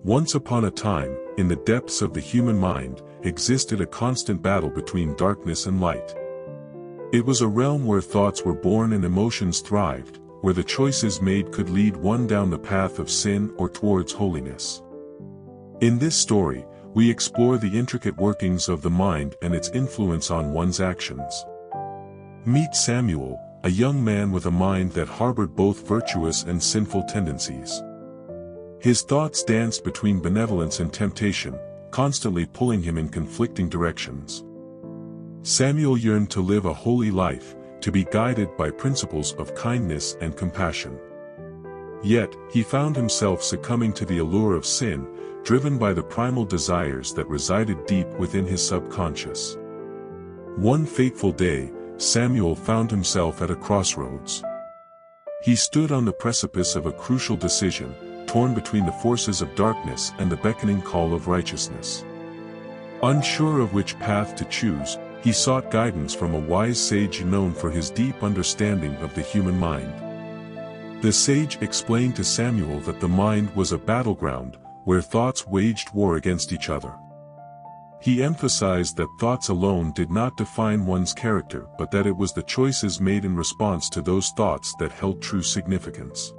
Once upon a time, in the depths of the human mind, existed a constant battle between darkness and light. It was a realm where thoughts were born and emotions thrived, where the choices made could lead one down the path of sin or towards holiness. In this story, we explore the intricate workings of the mind and its influence on one's actions. Meet Samuel, a young man with a mind that harbored both virtuous and sinful tendencies. His thoughts danced between benevolence and temptation, constantly pulling him in conflicting directions. Samuel yearned to live a holy life, to be guided by principles of kindness and compassion. Yet, he found himself succumbing to the allure of sin, driven by the primal desires that resided deep within his subconscious. One fateful day, Samuel found himself at a crossroads. He stood on the precipice of a crucial decision, torn between the forces of darkness and the beckoning call of righteousness. Unsure of which path to choose, he sought guidance from a wise sage known for his deep understanding of the human mind. The sage explained to Samuel that the mind was a battleground, where thoughts waged war against each other. He emphasized that thoughts alone did not define one's character, but that it was the choices made in response to those thoughts that held true significance.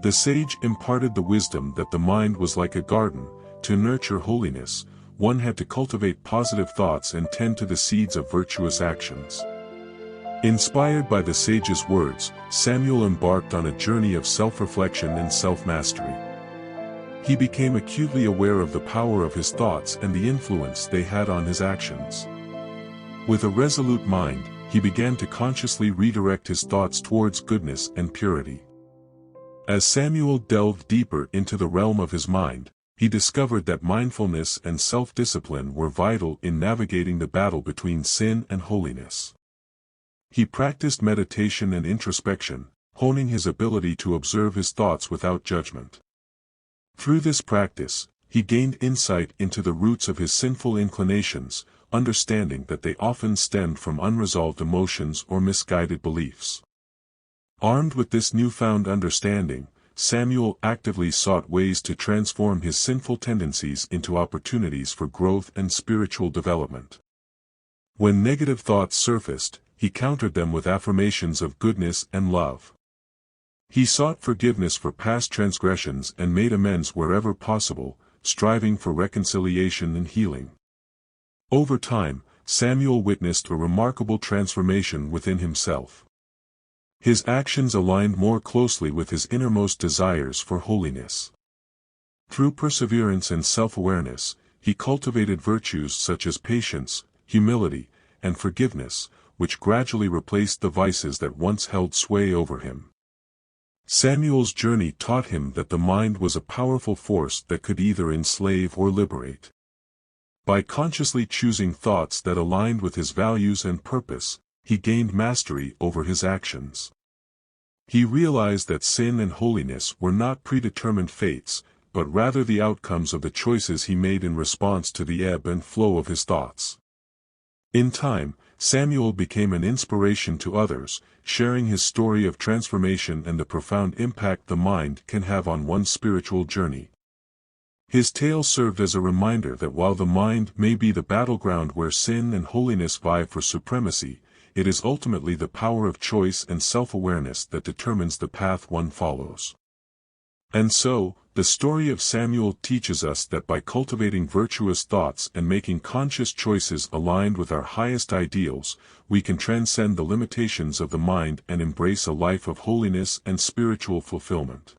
The sage imparted the wisdom that the mind was like a garden. To nurture holiness, one had to cultivate positive thoughts and tend to the seeds of virtuous actions. Inspired by the sage's words, Samuel embarked on a journey of self-reflection and self-mastery. He became acutely aware of the power of his thoughts and the influence they had on his actions. With a resolute mind, he began to consciously redirect his thoughts towards goodness and purity. As Samuel delved deeper into the realm of his mind, he discovered that mindfulness and self-discipline were vital in navigating the battle between sin and holiness. He practiced meditation and introspection, honing his ability to observe his thoughts without judgment. Through this practice, he gained insight into the roots of his sinful inclinations, understanding that they often stemmed from unresolved emotions or misguided beliefs. Armed with this newfound understanding, Samuel actively sought ways to transform his sinful tendencies into opportunities for growth and spiritual development. When negative thoughts surfaced, he countered them with affirmations of goodness and love. He sought forgiveness for past transgressions and made amends wherever possible, striving for reconciliation and healing. Over time, Samuel witnessed a remarkable transformation within himself. His actions aligned more closely with his innermost desires for holiness. Through perseverance and self-awareness, he cultivated virtues such as patience, humility, and forgiveness, which gradually replaced the vices that once held sway over him. Samuel's journey taught him that the mind was a powerful force that could either enslave or liberate. By consciously choosing thoughts that aligned with his values and purpose, he gained mastery over his actions. He realized that sin and holiness were not predetermined fates, but rather the outcomes of the choices he made in response to the ebb and flow of his thoughts. In time, Samuel became an inspiration to others, sharing his story of transformation and the profound impact the mind can have on one's spiritual journey. His tale served as a reminder that while the mind may be the battleground where sin and holiness vie for supremacy, it is ultimately the power of choice and self-awareness that determines the path one follows. And so, the story of Samuel teaches us that by cultivating virtuous thoughts and making conscious choices aligned with our highest ideals, we can transcend the limitations of the mind and embrace a life of holiness and spiritual fulfillment.